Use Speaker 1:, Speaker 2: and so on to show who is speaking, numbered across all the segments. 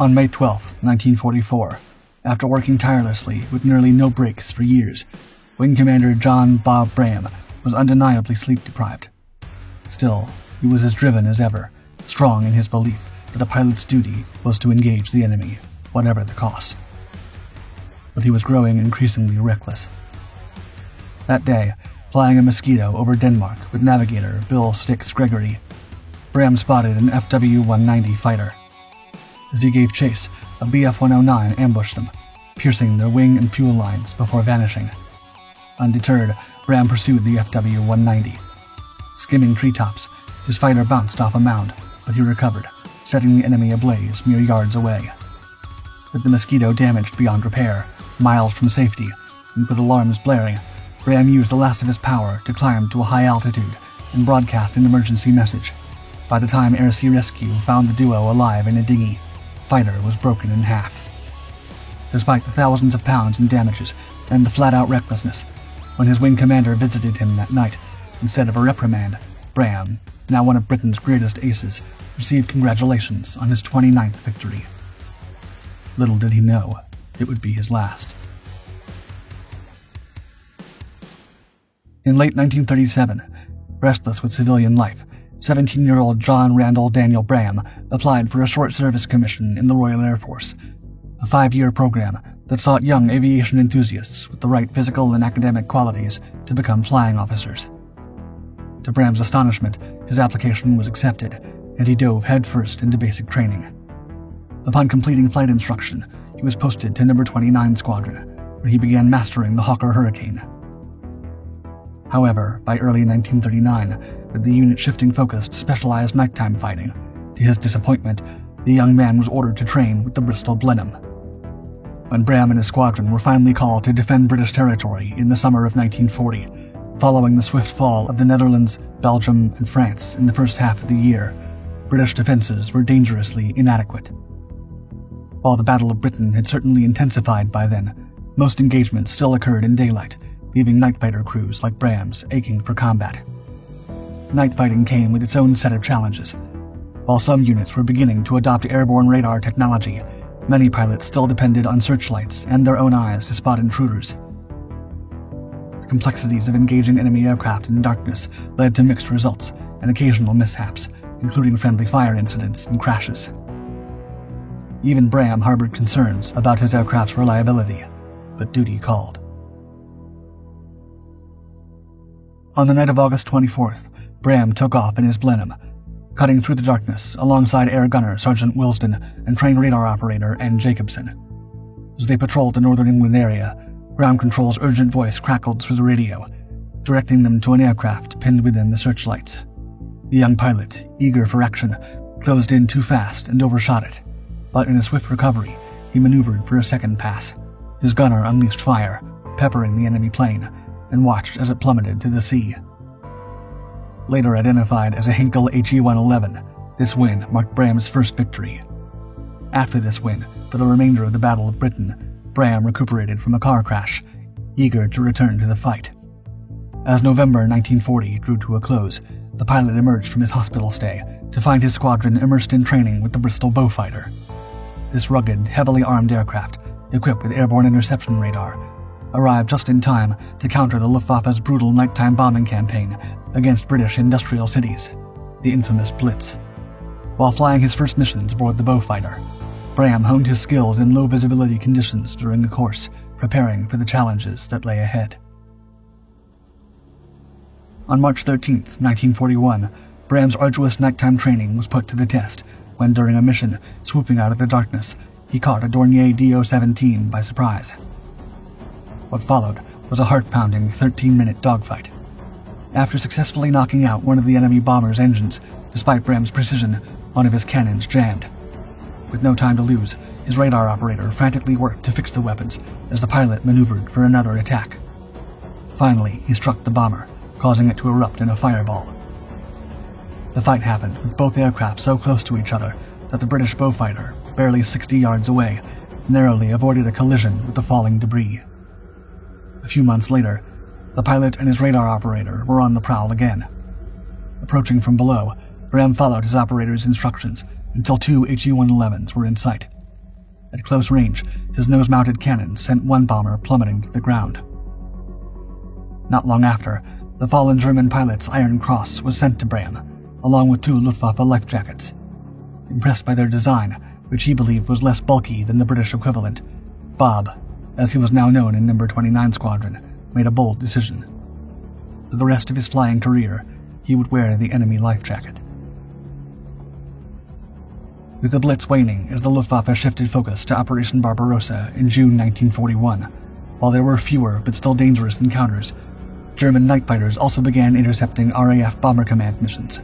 Speaker 1: On May 12, 1944, after working tirelessly with nearly no breaks for years, Wing Commander John Bob Braham was undeniably sleep-deprived. Still, he was as driven as ever, strong in his belief that a pilot's duty was to engage the enemy, whatever the cost. But he was growing increasingly reckless. That day, flying a Mosquito over Denmark with navigator Bill Styx Gregory, Braham spotted an FW-190 fighter. As he gave chase, a Bf-109 ambushed them, piercing their wing and fuel lines before vanishing. Undeterred, Braham pursued the FW-190. Skimming treetops, his fighter bounced off a mound, but he recovered, setting the enemy ablaze mere yards away. With the Mosquito damaged beyond repair, miles from safety, and with alarms blaring, Braham used the last of his power to climb to a high altitude and broadcast an emergency message. By the time Air Sea Rescue found the duo alive in a dinghy, the fighter was broken in half. Despite the thousands of pounds in damages and the flat-out recklessness, when his wing commander visited him that night, instead of a reprimand, Braham, now one of Britain's greatest aces, received congratulations on his 29th victory. Little did he know, it would be his last. In late 1937, restless with civilian life, 17-year-old John Randall Daniel Braham applied for a short service commission in the Royal Air Force, a 5-year program that sought young aviation enthusiasts with the right physical and academic qualities to become flying officers. To Braham's astonishment, his application was accepted, and he dove headfirst into basic training. Upon completing flight instruction, he was posted to No. 29 Squadron, where he began mastering the Hawker Hurricane. However, by early 1939, with the unit shifting focus to specialized nighttime fighting, to his disappointment, the young man was ordered to train with the Bristol Blenheim. When Braham and his squadron were finally called to defend British territory in the summer of 1940, following the swift fall of the Netherlands, Belgium, and France in the first half of the year, British defenses were dangerously inadequate. While the Battle of Britain had certainly intensified by then, most engagements still occurred in daylight, leaving night fighter crews like Braham's aching for combat. Night fighting came with its own set of challenges. While some units were beginning to adopt airborne radar technology, many pilots still depended on searchlights and their own eyes to spot intruders. The complexities of engaging enemy aircraft in darkness led to mixed results and occasional mishaps, including friendly fire incidents and crashes. Even Braham harbored concerns about his aircraft's reliability, but duty called. On the night of August 24th, Braham took off in his Blenheim, cutting through the darkness alongside Air Gunner Sergeant Wilsden and train radar operator N. Jacobson. As they patrolled the northern England area, Ground Control's urgent voice crackled through the radio, directing them to an aircraft pinned within the searchlights. The young pilot, eager for action, closed in too fast and overshot it, but in a swift recovery, he maneuvered for a second pass. His gunner unleashed fire, peppering the enemy plane, and watched as it plummeted to the sea. Later identified as a Heinkel HE-111, this win marked Braham's first victory. After this win, for the remainder of the Battle of Britain, Braham recuperated from a car crash, eager to return to the fight. As November 1940 drew to a close, the pilot emerged from his hospital stay to find his squadron immersed in training with the Bristol Beaufighter. This rugged, heavily armed aircraft, equipped with airborne interception radar, arrived just in time to counter the Luftwaffe's brutal nighttime bombing campaign against British industrial cities, the infamous Blitz. While flying his first missions aboard the Beaufighter, Braham honed his skills in low-visibility conditions during the course, preparing for the challenges that lay ahead. On March 13, 1941, Braham's arduous nighttime training was put to the test when, during a mission swooping out of the darkness, he caught a Dornier DO-17 by surprise. What followed was a heart-pounding 13-minute dogfight. After successfully knocking out one of the enemy bomber's engines, despite Braham's precision, one of his cannons jammed. With no time to lose, his radar operator frantically worked to fix the weapons as the pilot maneuvered for another attack. Finally, he struck the bomber, causing it to erupt in a fireball. The fight happened with both aircraft so close to each other that the British Beaufighter, barely 60 yards away, narrowly avoided a collision with the falling debris. A few months later, the pilot and his radar operator were on the prowl again. Approaching from below, Braham followed his operator's instructions until two HE-111s were in sight, At close range, his nose-mounted cannon sent one bomber plummeting to the ground. Not long after, the fallen German pilot's Iron Cross was sent to Bram, along with 2 Luftwaffe life jackets. Impressed by their design, which he believed was less bulky than the British equivalent, Bob, as he was now known in No. 29 Squadron, made a bold decision. For the rest of his flying career, he would wear the enemy life jacket. With the Blitz waning as the Luftwaffe shifted focus to Operation Barbarossa in June 1941, while there were fewer but still dangerous encounters, German night fighters also began intercepting RAF Bomber Command missions.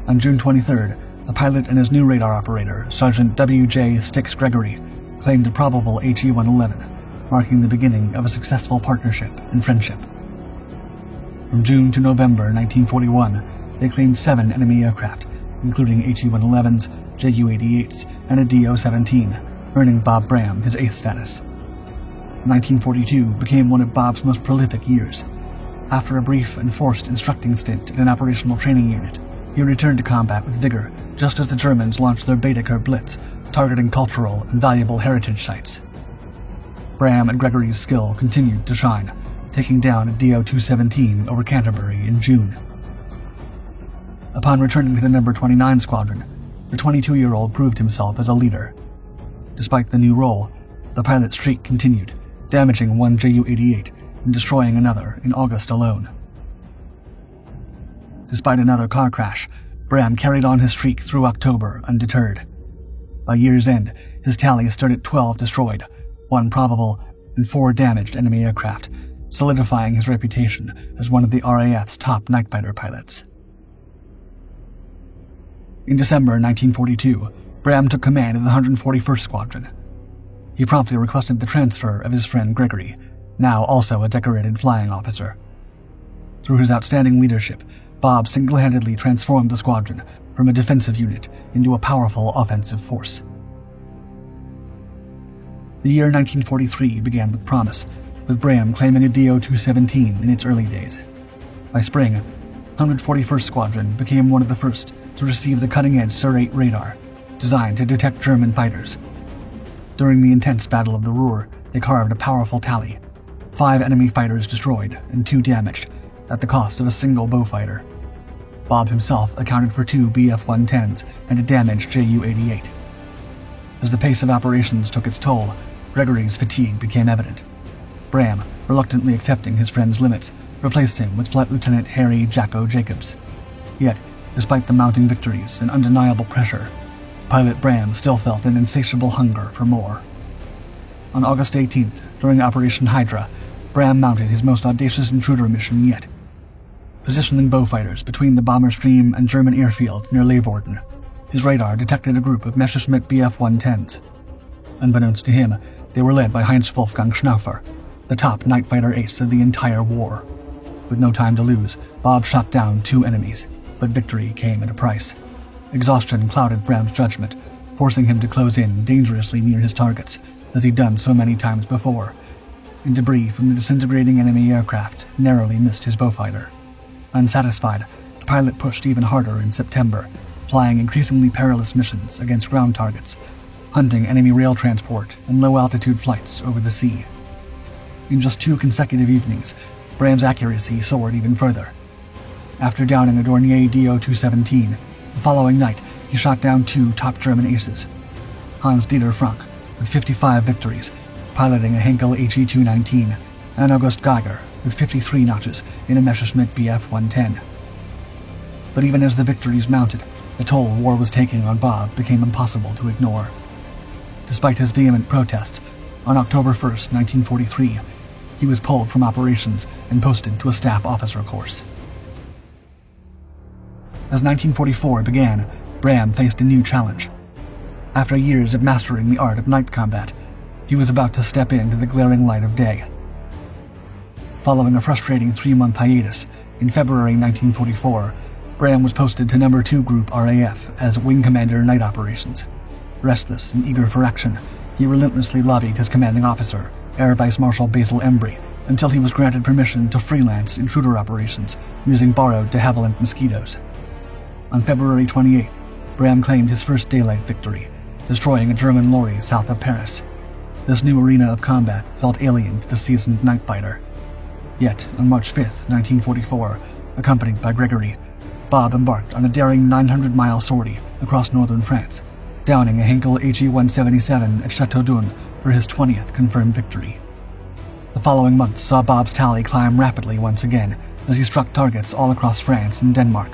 Speaker 1: On June 23rd, the pilot and his new radar operator, Sergeant W.J. Styx Gregory, claimed a probable HE-111, marking the beginning of a successful partnership and friendship. From June to November 1941, they claimed 7 enemy aircraft, including HE-111s, Ju-88s, and a Do-17, earning Bob Bram his 8th status. 1942 became one of Bob's most prolific years. After a brief and forced instructing stint in an operational training unit, he returned to combat with vigor just as the Germans launched their Baedeker Blitz, targeting cultural and valuable heritage sites. Bram and Gregory's skill continued to shine, taking down a Do-217 over Canterbury in June. Upon returning to the No. 29 Squadron, the 22-year-old proved himself as a leader. Despite the new role, the pilot streak continued, damaging one Ju-88 and destroying another in August alone. Despite another car crash, Bram carried on his streak through October undeterred. By year's end, his tally stood at 12 destroyed, 1 probable, and 4 damaged enemy aircraft, solidifying his reputation as one of the RAF's top night fighter pilots. In December 1942, Bram took command of the 141st Squadron. He promptly requested the transfer of his friend Gregory, now also a decorated flying officer. Through his outstanding leadership, Bob single-handedly transformed the squadron from a defensive unit into a powerful offensive force. The year 1943 began with promise, with Bram claiming a Do-217 in its early days. By spring, 141st Squadron became one of the first to receive the cutting-edge Sur-8 radar, designed to detect German fighters. During the intense Battle of the Ruhr, they carved a powerful tally: 5 enemy fighters destroyed and 2 damaged, at the cost of a single Beaufighter. Bob himself accounted for 2 Bf-110s and a damaged Ju-88. As the pace of operations took its toll, Gregory's fatigue became evident. Bram, reluctantly accepting his friend's limits, replaced him with Flight Lieutenant Harry Jacko Jacobs. Yet, despite the mounting victories and undeniable pressure, Pilot Bram still felt an insatiable hunger for more. On August 18th, during Operation Hydra, Bram mounted his most audacious intruder mission yet. Positioning Beaufighters between the bomber stream and German airfields near Leeuwarden, his radar detected a group of Messerschmitt Bf-110s. Unbeknownst to him, they were led by Heinz Wolfgang Schnaufer, the top night fighter ace of the entire war. With no time to lose, Bob shot down 2 enemies, but victory came at a price. Exhaustion clouded Bram's judgment, forcing him to close in dangerously near his targets, as he'd done so many times before, and debris from the disintegrating enemy aircraft narrowly missed his Beaufighter. Unsatisfied, the pilot pushed even harder in September, flying increasingly perilous missions against ground targets, hunting enemy rail transport and low-altitude flights over the sea. In just 2 consecutive evenings, Bram's accuracy soared even further. After downing a Dornier Do-217, the following night he shot down 2 top German aces. Hans-Dieter Frank, with 55 victories, piloting a Henkel HE-219, and August Geiger, with 53 notches in a Messerschmitt Bf-110. But even as the victories mounted, the toll war was taking on Bob became impossible to ignore. Despite his vehement protests, on October 1, 1943, he was pulled from operations and posted to a staff officer course. As 1944 began, Bram faced a new challenge. After years of mastering the art of night combat, he was about to step into the glaring light of day. Following a frustrating 3-month hiatus, in February 1944, Bram was posted to No. 2 Group RAF as Wing Commander Night Operations. Restless and eager for action, he relentlessly lobbied his commanding officer, Air Vice Marshal Basil Embry, until he was granted permission to freelance intruder operations using borrowed de Havilland Mosquitoes. On February 28th, Bram claimed his first daylight victory, destroying a German lorry south of Paris. This new arena of combat felt alien to the seasoned night fighter. Yet, on March 5, 1944, accompanied by Gregory, Bob embarked on a daring 900-mile sortie across northern France, downing a Heinkel HE-177 at Chateau d'Un for his 20th confirmed victory. The following month saw Bob's tally climb rapidly once again as he struck targets all across France and Denmark.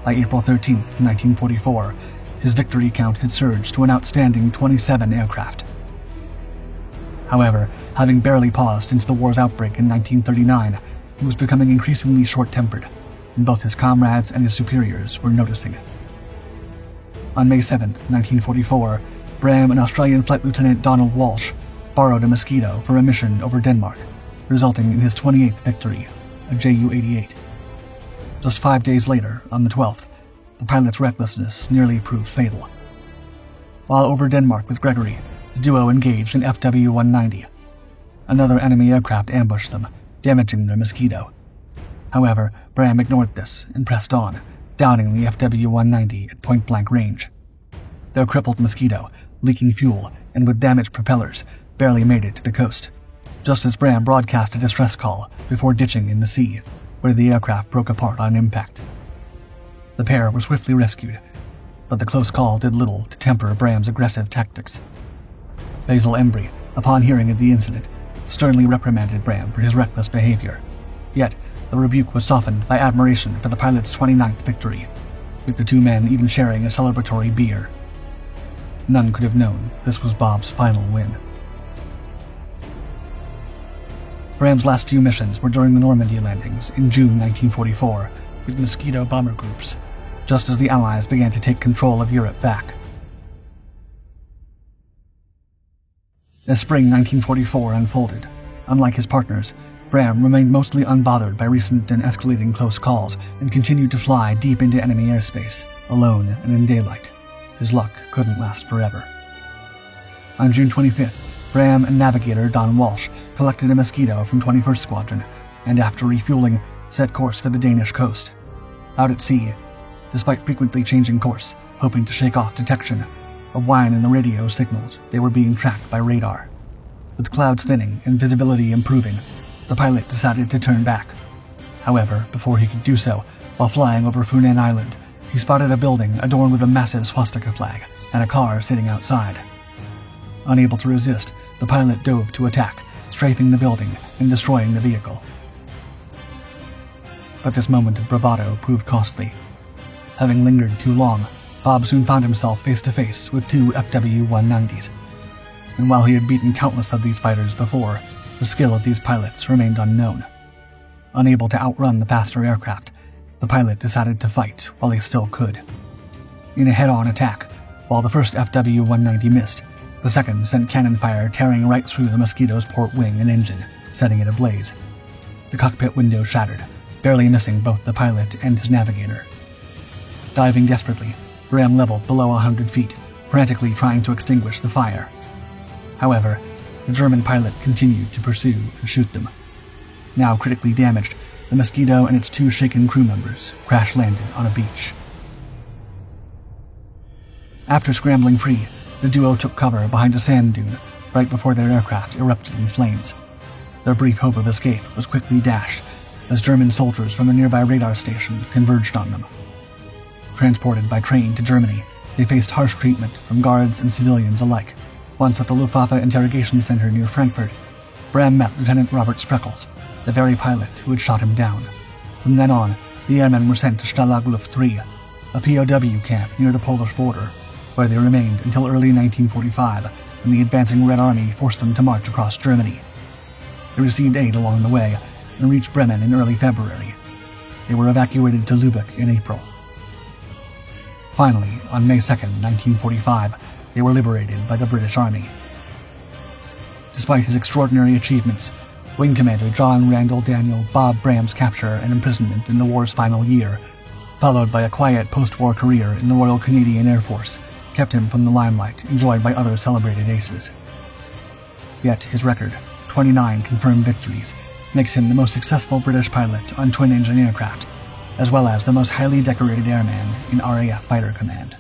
Speaker 1: By April 13, 1944, his victory count had surged to an outstanding 27 aircraft. However, having barely paused since the war's outbreak in 1939, he was becoming increasingly short-tempered, and both his comrades and his superiors were noticing it. On May 7, 1944, Bram and Australian Flight Lieutenant Donald Walsh borrowed a Mosquito for a mission over Denmark, resulting in his 28th victory, a Ju-88. Just 5 days later, on the 12th, the pilot's recklessness nearly proved fatal. While over Denmark with Gregory, the duo engaged an FW-190. Another enemy aircraft ambushed them, damaging their Mosquito. However, Bram ignored this and pressed on, downing the FW-190 at point-blank range. Their crippled Mosquito, leaking fuel and with damaged propellers, barely made it to the coast, just as Bram broadcast a distress call before ditching in the sea, where the aircraft broke apart on impact. The pair were swiftly rescued, but the close call did little to temper Bram's aggressive tactics. Basil Embry, upon hearing of the incident, sternly reprimanded Bram for his reckless behavior. Yet, the rebuke was softened by admiration for the pilot's 29th victory, with the two men even sharing a celebratory beer. None could have known this was Bob's final win. Bram's last few missions were during the Normandy landings in June 1944 with Mosquito bomber groups, just as the Allies began to take control of Europe back. As spring 1944 unfolded, unlike his partners, Bram remained mostly unbothered by recent and escalating close calls and continued to fly deep into enemy airspace, alone and in daylight. His luck couldn't last forever. On June 25th, Bram and navigator Don Walsh collected a Mosquito from 21st Squadron, and after refueling, set course for the Danish coast. Out at sea, despite frequently changing course, hoping to shake off detection, a whine in the radio signaled they were being tracked by radar. With clouds thinning and visibility improving, the pilot decided to turn back. However, before he could do so, while flying over Funan Island, he spotted a building adorned with a massive swastika flag and a car sitting outside. Unable to resist, the pilot dove to attack, strafing the building and destroying the vehicle. But this moment of bravado proved costly. Having lingered too long, Bob soon found himself face-to-face with two FW-190s. And while he had beaten countless of these fighters before, the skill of these pilots remained unknown. Unable to outrun the faster aircraft, the pilot decided to fight while he still could. In a head-on attack, while the first FW-190 missed, the second sent cannon fire tearing right through the Mosquito's port wing and engine, setting it ablaze. The cockpit window shattered, barely missing both the pilot and his navigator. Diving desperately, Bram leveled below 100 feet, frantically trying to extinguish the fire. However, the German pilot continued to pursue and shoot them. Now critically damaged, the Mosquito and its two shaken crew members crash-landed on a beach. After scrambling free, the duo took cover behind a sand dune right before their aircraft erupted in flames. Their brief hope of escape was quickly dashed as German soldiers from a nearby radar station converged on them. Transported by train to Germany, they faced harsh treatment from guards and civilians alike. Once at the Luftwaffe Interrogation Center near Frankfurt, Bram met Lieutenant Robert Spreckels, the very pilot who had shot him down. From then on, the airmen were sent to Stalag Luft III, a POW camp near the Polish border, where they remained until early 1945, when the advancing Red Army forced them to march across Germany. They received aid along the way and reached Bremen in early February. They were evacuated to Lübeck in April. Finally, on May 2, 1945, they were liberated by the British Army. Despite his extraordinary achievements, Wing Commander John Randall Daniel Bob Bram's capture and imprisonment in the war's final year, followed by a quiet post-war career in the Royal Canadian Air Force, kept him from the limelight enjoyed by other celebrated aces. Yet his record, 29 confirmed victories, makes him the most successful British pilot on twin-engine aircraft, as well as the most highly decorated airman in RAF Fighter Command.